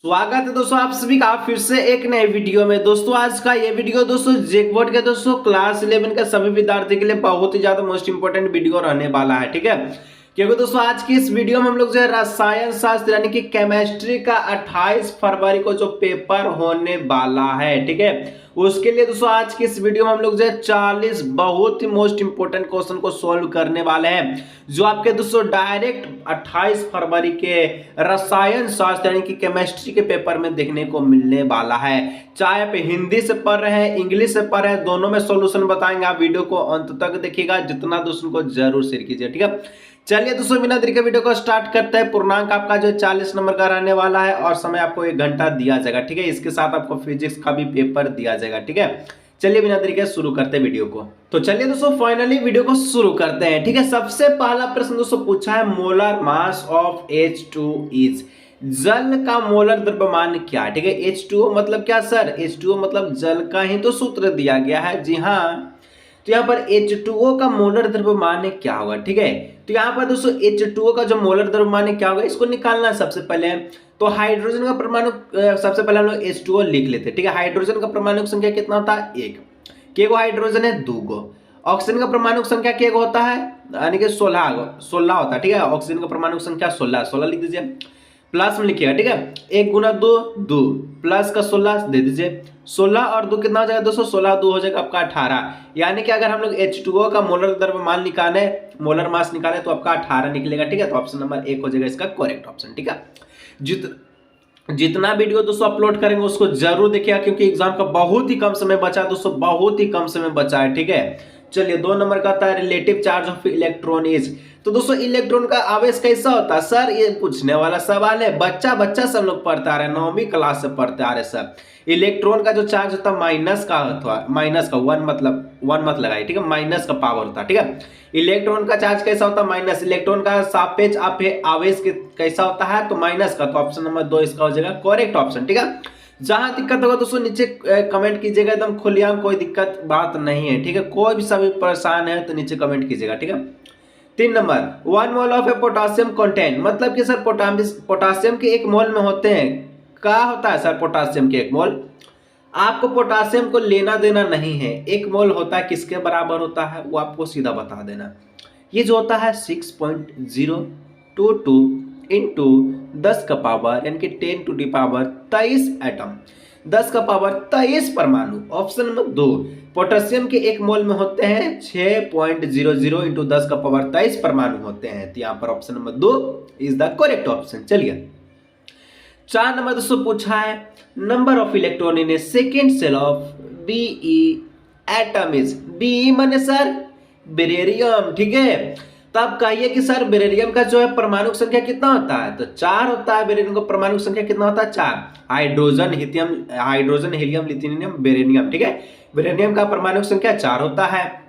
स्वागत है दोस्तों आप सभी का फिर से एक नए वीडियो में। दोस्तों आज का ये वीडियो दोस्तों जैकपॉट के दोस्तों क्लास 11 के सभी विद्यार्थी के लिए बहुत ही ज्यादा मोस्ट इंपोर्टेंट वीडियो रहने वाला है, ठीक है। क्योंकि दोस्तों आज की इस वीडियो में हम लोग जो है रसायन शास्त्र यानी कि केमिस्ट्री का 28 फरवरी को जो पेपर होने वाला है, ठीक है, उसके लिए दोस्तों आज की इस वीडियो में हम लोग जो है 40 बहुत ही मोस्ट इंपोर्टेंट क्वेश्चन को सोल्व करने वाले हैं, जो आपके दोस्तों डायरेक्ट 28 फरवरी के रसायन शास्त्र यानी कि केमिस्ट्री के पेपर में देखने को मिलने वाला है। चाहे आप हिंदी से पढ़ रहे हैं, इंग्लिश से पढ़ रहे हैं, दोनों में सॉल्यूशन बताएंगे। आप वीडियो को अंत तक देखिएगा, जितना दोस्तों को जरूर शेयर कीजिए, ठीक है। चलिए दोस्तों बिना देरी के वीडियो को स्टार्ट करते हैं। पूर्णांक आपका जो 40 नंबर का रहने वाला है और समय आपको 1 घंटा दिया जाएगा, ठीक है। इसके साथ आपको फिजिक्स का भी पेपर दिया जाएगा, ठीक है। चलिए बिना देरी के शुरू करते हैं वीडियो को। तो चलिए दोस्तों फाइनली वीडियो को शुरू करते हैं, ठीक है। सबसे पहला प्रश्न दोस्तों पूछा है molar mass of H2 is, जल का मोलर द्रव्यमान क्या, ठीक है। H2O मतलब क्या सर, H2O मतलब जल का ही तो सूत्र दिया गया है, जी हाँ। तो यहाँ पर H2O का मोलर द्रव्यमान क्या होगा, ठीक है। तो यहाँ पर दोस्तों H2O का जो मोलर द्रव्यमान क्या होगा इसको निकालना है सबसे पहले। तो हाइड्रोजन का परमाणु सबसे पहले हम लोग H2O लिख लेते हैं, ठीक है। हाइड्रोजन का परमाणु संख्या कितना होता है 1, के गो हाइड्रोजन है 2 गो। ऑक्सीजन का परमाणु संख्या के गो होता है यानी कि 16 होता है, ठीक है। ऑक्सीजन का परमाणु संख्या 16 लिख दीजिए, प्लस में लिखिएगा, ठीक है। 1 गुना 2 प्लस का 16 दे दीजिए। 16 और 2 कितना हो जाएगा दोस्तों, 16 2 हो जाएगा आपका 18। यानी कि अगर हम लोग H2O का मोलर द्रव्यमान निकाले, मोलर मास निकाले तो आपका 18 निकलेगा, ठीक है। तो ऑप्शन नंबर 1 हो जाएगा इसका करेक्ट ऑप्शन, ठीक है। जितना वीडियो दोस्तों अपलोड करेंगे उसको जरूर देखिएगा, क्योंकि एग्जाम का बहुत ही कम समय बचा है दोस्तों, बहुत ही कम समय बचा है, ठीक है। चलिए 2 नंबर का आता है relative charge of electron is. तो दोस्तों इलेक्ट्रॉन का आवेश कैसा होता है सर, ये पूछने वाला सवाल है। बच्चा सब लोग पढ़ते आ रहे हैं, 9वीं क्लास से पढ़ते आ रहे हैं सर। इलेक्ट्रॉन का जो चार्ज होता है माइनस का होता है, माइनस का 1 मतलब 1 मत लगाइए, ठीक है। माइनस का पावर होता है, ठीक है। इलेक्ट्रॉन का चार्ज कैसा होता है माइनस, इलेक्ट्रॉन का सापेक्ष आवेश कैसा होता है तो माइनस का। तो ऑप्शन नंबर 2 इसका हो जाएगा करेक्ट ऑप्शन, ठीक है। जहां दिक्कत होगा दोस्तों नीचे कमेंट कीजिएगा, एकदम खुलेआम, कोई दिक्कत बात नहीं है, ठीक है। कोई भी सभी परेशान है तो नीचे कमेंट कीजिएगा, ठीक है। 3 number 1 mole of A potassium content, मतलब कि सर पोटासियम के 1 मोल में होते हैं, क्या होता है सर पोटासियम के 1 मोल। आपको पोटासियम को लेना देना नहीं है, 1 मोल होता है किसके बराबर होता है वो आपको सीधा बता देना। ये जो होता है 6.022 इंटू 10 का पावर यानी कि 10 टू दी पावर 23 एटम, 10 का पावर 23 परमाणु। ऑप्शन नंबर 2 पोटेशियम के 1 मोल में होते हैं 6.00 इंटू 10 का पावर 23 परमाणु होते हैं। तो यहाँ पर option number 2 is the correct option. चलिए 4 नंबर दोस्तों पूछा है number of electron in a second shell of Be atom is. Be माने सर बेरिलियम, ठीक है। तो आप कहिए कि सर बेरिलियम का जो है परमाणु संख्या कितना होता है, तो 4 होता है। बेरिलियम का परमाणु संख्या कितना होता है 4। हाइड्रोजन हीलियम लिथियम बेरिलियम, ठीक है। बेरिलियम का परमाणु संख्या 4 होता है।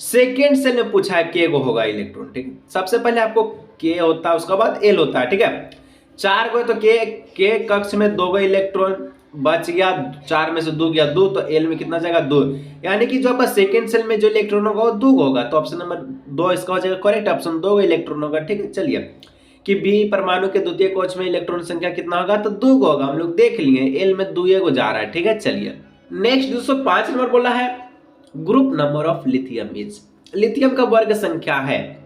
सेकेंड सेल में पूछा है के गो होगा इलेक्ट्रॉन, ठीक है। सबसे पहले आपको के होता है, उसके बाद एल होता है, ठीक है। 4 गो तो के कक्ष में 2 गो इलेक्ट्रॉन बच गया, 4 में से 2 गया 2, तो एल में कितना जाएगा 2। यानी कि जो आपका सेकेंड सेल में जो इलेक्ट्रॉन होगा वो 2 होगा। तो ऑप्शन नंबर 2 इसका हो जाएगा करेक्ट ऑप्शन, 2 इलेक्ट्रॉन होगा, ठीक है। चलिए कि बी परमाणु के द्वितीय कक्ष में इलेक्ट्रॉन संख्या कितना होगा, तो 2 होगा, हम लोग देख लिए। एल में 2 को जा रहा है, ठीक है। चलिए नेक्स्ट दोस्तों 5 नंबर बोला है group number of lithium is. Lithium का वर्ग संख्या है,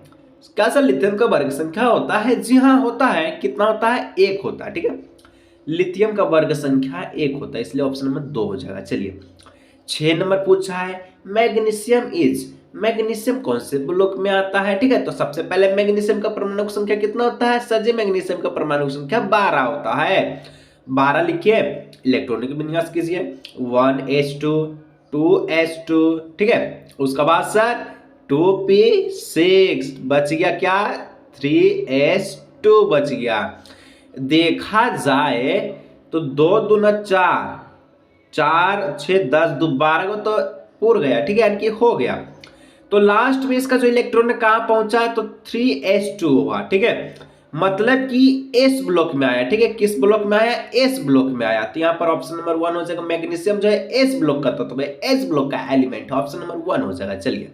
क्या सर लिथियम का वर्ग संख्या होता है, जी हाँ होता है। कितना होता है 1 होता है, ठीक है। लिथियम का वर्ग संख्या 1 होता है, इसलिए ऑप्शन नंबर 2 हो जाएगा। चलिए 6 नंबर पूछा है मैग्नीशियम इज। मैग्नीशियम कौन से ब्लॉक में आता है, ठीक है। तो सबसे पहले मैग्नीशियम का परमाणु संख्या कितना होता है सर जी, मैग्नीशियम का परमाणु संख्या 12 होता है। 12 लिखिए, इलेक्ट्रॉनिक विन्यास कीजिए 1s2 2s2, ठीक है। उसके बाद सर 2p6 बच गया, क्या 3s2 बच गया। देखा जाए तो 2 दूना 4, 4 6 10 2 12 को तो पूर गया, ठीक है, यानी कि हो गया। तो लास्ट में इसका जो इलेक्ट्रॉन कहाँ पहुंचा है तो 3s2 हुआ, ठीक है। मतलब कि एस ब्लॉक में आया, ठीक है। किस ब्लॉक में आया, एस ब्लॉक में आया। तो यहाँ पर ऑप्शन नंबर 1 हो जाएगा। मैग्नीशियम जो है एस ब्लॉक का तत्व है, एस ब्लॉक का एलिमेंट, ऑप्शन नंबर 1 हो जाएगा। चलिए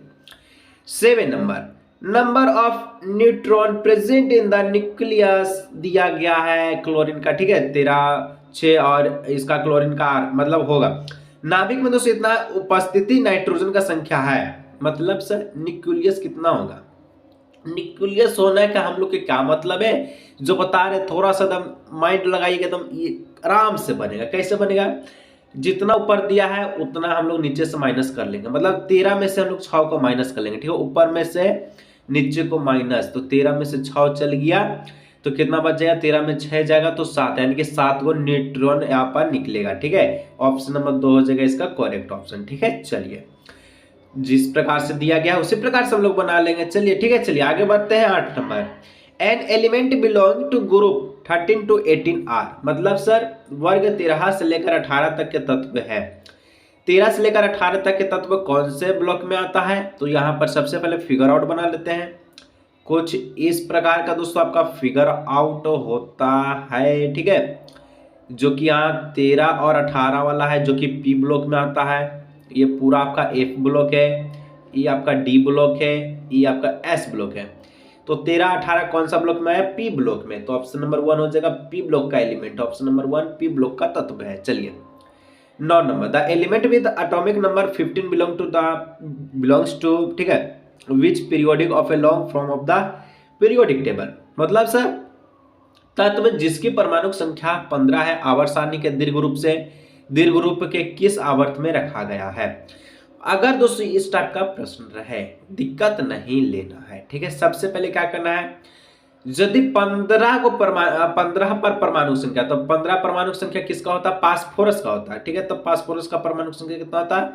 7 number number of neutron present in the nucleus दिया गया है क्लोरीन का, ठीक है 13 6 और इसका क्लोरीन का 8 मतलब होगा नाभिक में दोस्तों इतना उपस्थिति नाइट्रोजन का संख्या है, मतलब सर न्यूक्लियस कितना होगा। न्यूक्लियस होने का हम लोग के क्या मतलब है, जो बता रहे थोड़ा सा एकदम माइंड लगाइएगा, एकदम आराम से बनेगा। कैसे बनेगा, जितना ऊपर दिया है उतना हम लोग नीचे से माइनस कर लेंगे, मतलब 13 में से हम लोग 6 को माइनस कर लेंगे, ठीक है ऊपर में से नीचे को माइनस, तो 13 में से 6 चल गया तो कितना बच जाएगा, 13 में 6 जाएगा तो 7, यानी कि 7 को न्यूट्रॉन यहाँ पर निकलेगा, ठीक है ऑप्शन नंबर 2 हो जाएगा इसका करेक्ट ऑप्शन, ठीक है। चलिए जिस प्रकार से दिया गया है उसी प्रकार से हम लोग बना लेंगे, चलिए ठीक है। चलिए आगे बढ़ते हैं 8 number, N element belong to group 13 to 18R, मतलब सर वर्ग 13 से लेकर 18 तक के तत्व है। 13 से लेकर 18 तक के तत्व कौन से ब्लॉक में आता है, तो यहाँ पर सबसे पहले फिगर आउट बना लेते हैं। कुछ इस प्रकार का दोस्तों आपका फिगर आउट होता है, ठीक है, जो कि यहाँ 13 और 18 वाला है जो कि पी ब्लॉक में आता है। ये पूरा आपका एफ ब्लॉक है, ये आपका डी ब्लॉक है, ये आपका एस ब्लॉक है। तो 13 18 कौन सा ब्लॉक में है, पी ब्लॉक में, तो ऑप्शन नंबर 1 हो जाएगा पी ब्लॉक का element, option number 1 P block का तत्व है। चलिए 9 नंबर, the element with atomic number 15 belongs to ठीक है which periodic of a long form of the periodic table, मतलब सर तत्व जिसकी परमाणु संख्या 15 है आवर्त सारणी के दीर्घ रूप के किस आवर्त में रखा गया है। अगर दोस्तों इस टाइप का प्रश्न रहे दिक्कत नहीं लेना है, ठीक है। सबसे पहले क्या करना है, यदि 15 पर परमाणु संख्या, तो 15 परमाणु संख्या किसका होता है, फास्फोरस का होता है, ठीक है। तो फास्फोरस का परमाणु संख्या कितना होता है,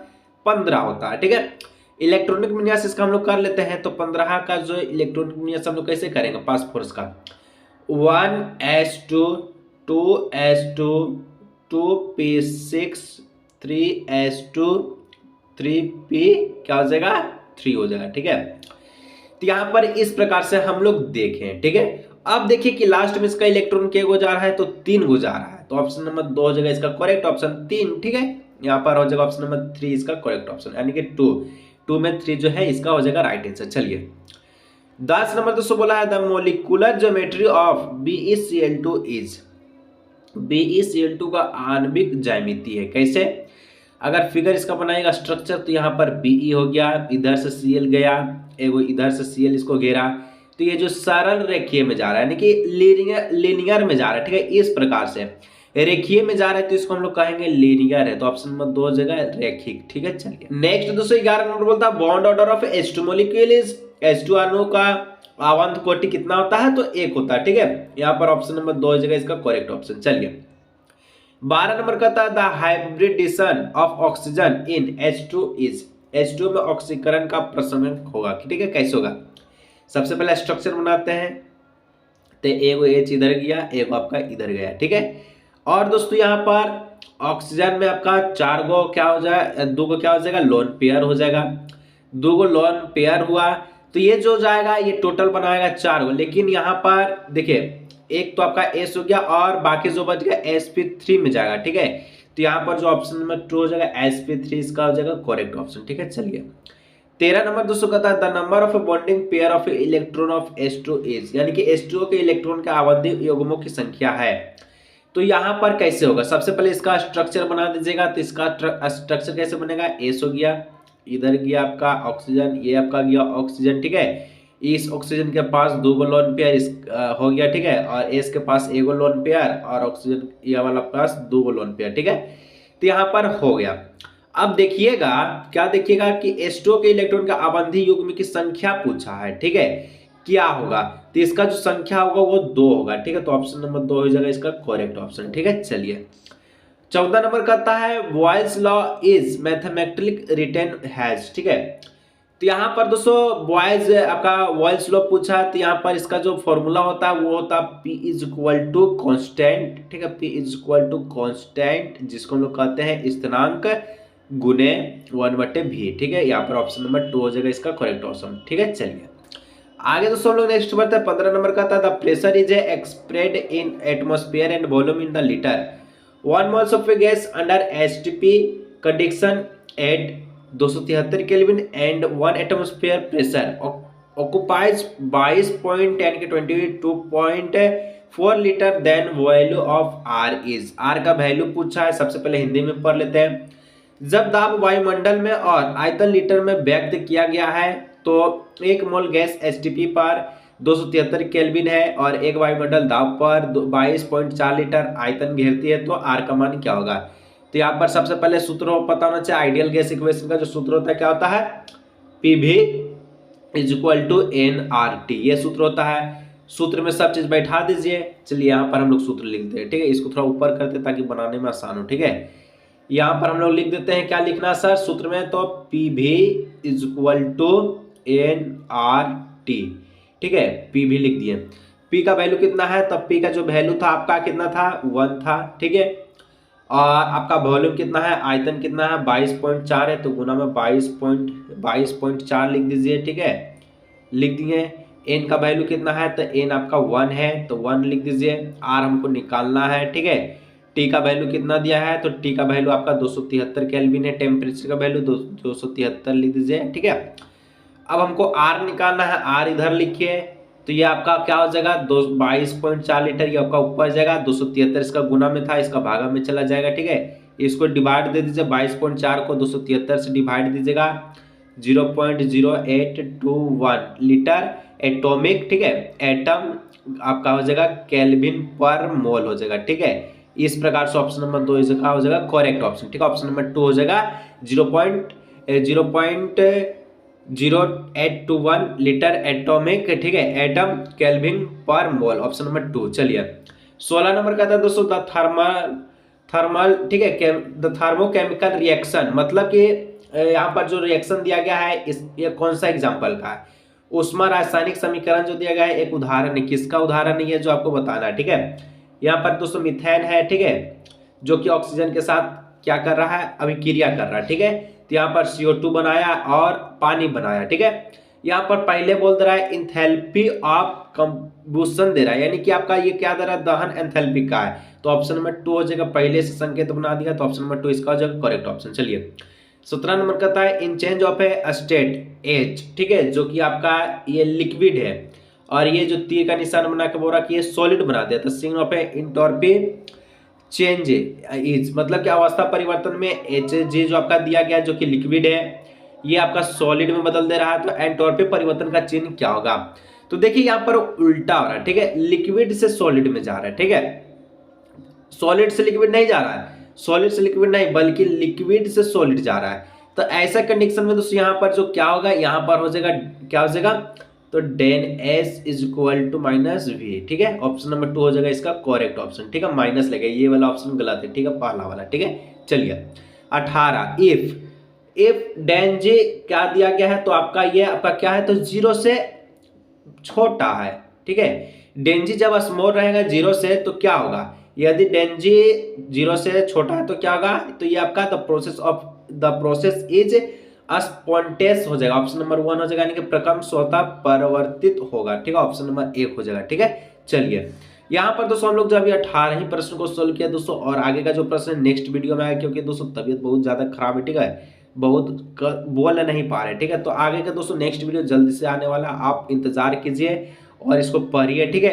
15 होता है, ठीक है। इलेक्ट्रॉनिक विन्यास इसका हम लोग कर लेते हैं, तो 15 का जो इलेक्ट्रॉनिक विन्यास हम लोग कैसे करेंगे, फास्फोरस का 1s2 2s2 2p6 3s2 3p क्या हो जाएगा 3 हो जाएगा, ठीक है। तो यहां पर इस प्रकार से हम लोग देखें, ठीक है। अब देखिए कि लास्ट में इसका इलेक्ट्रॉन क्या हो जा रहा है, तो 3 हो जा रहा है, तो ऑप्शन नंबर 2 हो जाएगा इसका करेक्ट ऑप्शन 3, ठीक है। यहाँ पर हो जाएगा ऑप्शन नंबर 3 इसका करेक्ट ऑप्शन, यानी कि 2 में 3 जो है इसका हो जाएगा राइट आंसर। चलिए 10 नंबर दोस्तों बोला है the molecular geometry of BeCl2 is, BeCl2 का आणविक ज्यामिति है कैसे, अगर फिगर इसका बनाएगा स्ट्रक्चर, तो यहाँ पर Be हो गया, इधर से Cl गया, एगो इधर से Cl इसको घेरा, तो ये जो सरल रेखीय में जा रहा है यानी कि लीनियर में जा रहा है, ठीक है। इस प्रकार से रेखीय में जा रहा है तो इसको हम लोग कहेंगे लीनियर है, तो ऑप्शन नंबर 2 जगह रेखिक, ठीक है। चलिए नेक्स्ट दोस्तों 11 नंबर बोलता है bond order of H2 molecule is, H2 अणु का आवर्त कोटि कितना होता है, तो 1 होता है, ठीक है। यहाँ पर ऑप्शन नंबर 2 जगह इसका करेक्ट ऑप्शन। चलिए 12 नंबर कहता है the hybridisation of oxygen in H2 is, H2 में ऑक्सीकरण का प्रसंग होगा, ठीक है। कैसे होगा, सबसे पहले स्ट्रक्चर बनाते हैं, तो एगो H इधर गया, एगो आपका इधर गया, ठीक है। और दोस्तों यहाँ पर ऑक्सीजन में आपका 4 गो क्या हो जाए, 2 गो क्या हो जाएगा लोन पेयर हो जाएगा, 2 गो लोन पेयर हुआ, तो ये जो जाएगा ये टोटल बनाएगा 4 गो, लेकिन यहाँ पर देखिए एक तो आपका S हो गया और बाकी जो बच गया sp3 में जाएगा, ठीक है। तो यहाँ पर जो ऑप्शन नंबर 2 हो जाएगा sp3 इसका हो जाएगा करेक्ट ऑप्शन, ठीक है। चलिए 13 नंबर दोस्तों कहता है the number of bonding pair of electron of H2 is, यानी कि H2O के इलेक्ट्रॉन के आवधिक युग्मों की संख्या है। तो यहाँ पर कैसे होगा, सबसे पहले इसका स्ट्रक्चर बना दीजिएगा, तो इसका स्ट्रक्चर कैसे बनेगा, S हो गया, इधर गया आपका ऑक्सीजन, ये आपका गया ऑक्सीजन, ठीक है। इस ऑक्सीजन के पास 2 गो लोन पेयर हो गया, ठीक है, और एस के पास 1 गो लोन पेयर और ऑक्सीजन ये वाला पास 2 गो लोन पेयर, ठीक है। तो यहाँ पर हो गया। अब देखिएगा क्या देखिएगा कि H2O के इलेक्ट्रॉन का आवधिक युग्म की संख्या पूछा है, ठीक है, क्या होगा, तो इसका जो संख्या होगा वो 2 होगा, ठीक है। तो ऑप्शन नंबर 2 हो जाएगा इसका करेक्ट ऑप्शन, ठीक है। चलिए 14 नंबर कहता है Boyle's law is mathematically written has, ठीक है। तो यहाँ पर दोस्तों बॉयज आपका बॉयल्स लॉ पूछा है, तो यहाँ पर इसका जो फॉर्मूला होता है वो होता है P is equal to constant, ठीक है, P is equal to constant जिसको हम लोग कहते हैं स्थिरांक गुने 1/v, ठीक है। यहाँ पर ऑप्शन नंबर 2 हो जाएगा इसका करेक्ट ऑप्शन, ठीक है। चलिए आगे दोस्तों हम लोग नेक्स्ट बढ़ते हैं 15 नंबर का था the pressure is expressed in atmosphere and volume in the litre 1 moles of gas under HTP condition at 273 kelvin and 1 atmosphere pressure occupies 22 point यानी कि 22.4 litre then value of R is. R का वैल्यू पूछा है, सबसे पहले हिंदी में पढ़ लेते हैं। जब दाब वायुमंडल में और आयतन लीटर में व्यक्त किया गया है तो 1 मोल गैस एचटीपी पर 273 केल्विन है और एक वायुमंडल दाब पर 22.4 लीटर आयतन घेरती है, तो आर का मान क्या होगा। तो यहाँ पर सबसे पहले सूत्र पता होना चाहिए। आइडियल गैस इक्वेशन का जो सूत्र होता है क्या होता है, PV is equal to N R T, ये सूत्र होता है। सूत्र में सब चीज बैठा दीजिए। चलिए यहाँ पर हम लोग सूत्र लिखते हैं, ठीक है। इसको थोड़ा ऊपर करते हैं ताकि बनाने में आसान हो, ठीक है। यहाँ पर हम लोग लिख देते हैं, क्या लिखना सर सूत्र में, तो P V is equal to N R T, ठीक है। पी वी लिख दिए। पी का वैल्यू कितना है, तब पी का जो वैल्यू था आपका कितना था, 1 था, ठीक है। और आपका वॉल्यूम कितना है, आयतन कितना है, 22.4 है, तो गुना में 22.4 लिख दीजिए, ठीक है। लिख दिए। एन का वैल्यू कितना है, तो एन आपका 1 है, तो 1 लिख दीजिए। आर हमको निकालना है, ठीक है। टी का वैल्यू कितना दिया है, तो टी का वैल्यू आपका 273 केल्विन है। टेम्परेचर का वैल्यू 273 लिख दीजिए, ठीक है। अब हमको आर निकालना है, आर इधर लिखिए, तो ये आपका क्या हो जाएगा, 22.4 लीटर, ये आपका ऊपर जाएगा। 273 इसका गुना में था, इसका भागा में चला जाएगा, ठीक है। इसको डिवाइड दे दीजिए, 22.4 को 273 से डिवाइड दीजिएगा, 0.0821 लीटर एटॉमिक, ठीक है। एटम आपका हो जाएगा केल्विन पर मोल हो जाएगा, ठीक है। इस प्रकार से ऑप्शन नंबर 2 इसका हो जाएगा करेक्ट ऑप्शन, ठीक है। ऑप्शन नंबर 2 हो जाएगा 0.0821 लीटर एटॉमिक, ठीक है, एटम केल्विन पर मोल, ऑप्शन नंबर 2। चलिए 16 नंबर का था दोस्तों द थर्मल, ठीक है, द थर्मोकेमिकल रिएक्शन, मतलब कि यहाँ पर जो रिएक्शन दिया गया है ये कौन सा एग्जाम्पल का है। ऊष्मा रासायनिक समीकरण जो दिया गया है एक उदाहरण है, किसका उदाहरण है ये जो आपको बताना है, ठीक है। यहाँ पर दोस्तों मिथेन है, ठीक है, जो कि ऑक्सीजन के साथ क्या कर रहा है, अभिक्रिया कर रहा है, ठीक है। तो यहाँ पर CO2 बनाया और पानी बनाया, ठीक है। यहाँ पर पहले बोल दे रहा है इंथैल्पी ऑफ कंबुशन दे रहा है, यानी कि आपका ये क्या दे रहा है, दहन एंथैल्पी का है, तो ऑप्शन नंबर 2 हो जाएगा। पहले से संकेत बना दिया, तो ऑप्शन नंबर 2 इसका हो जाएगा करेक्ट ऑप्शन। चलिए 17 नंबर कहता है in change of a state H, ठीक है, जो कि आपका ये लिक्विड है और ये जो तीर का निशान बना के बोल रहा कि ये सॉलिड बना दिया, तो sign of A entropy change is, मतलब कि अवस्था परिवर्तन में Hg जो आपका दिया गया जो कि लिक्विड है ये आपका सॉलिड में बदल दे रहा है, तो एंट्रोपी परिवर्तन का चिन्ह क्या होगा। तो देखिए यहाँ पर उल्टा हो रहा है, ठीक है, लिक्विड से सॉलिड में जा रहा है, ठीक है। सॉलिड से लिक्विड नहीं जा रहा है, सॉलिड से लिक्विड नहीं बल्कि लिक्विड से सॉलिड जा रहा है। तो ऐसा कंडीशन में दोस्तों यहाँ पर जो क्या होगा, यहाँ पर हो जाएगा क्या हो जाएगा, तो then S is equal to minus V, ठीक है। ऑप्शन नंबर 2 हो जाएगा इसका करेक्ट ऑप्शन, ठीक है। माइनस लगेगा, ये वाला ऑप्शन गलत है, ठीक है, पहला वाला, ठीक है। चलिए 18 इफ डेन जे क्या दिया गया है, तो आपका ये आपका क्या है, तो 0 से छोटा है, ठीक है। डेंजी जब स्मॉल रहेगा 0 से तो क्या होगा, यदि डेंजी 0 से छोटा है तो क्या होगा, तो ये आपका द प्रोसेस इज स्पॉन्टेनियस हो जाएगा, ऑप्शन नंबर 1 हो जाएगा, यानी कि प्रक्रम स्वतः परिवर्तित होगा, ठीक है। ऑप्शन नंबर 1 हो जाएगा, ठीक है। चलिए यहाँ पर दोस्तों हम लोग जो अभी 18 ही प्रश्न को सोल्व किया दोस्तों, और आगे का जो प्रश्न नेक्स्ट वीडियो में आएगा, क्योंकि दोस्तों तबीयत बहुत ज्यादा खराब है, ठीक है, बहुत बोल नहीं पा रहे, ठीक है। तो आगे का दोस्तों नेक्स्ट वीडियो जल्दी से आने वाला, आप इंतजार कीजिए और इसको पढ़िए, ठीक है।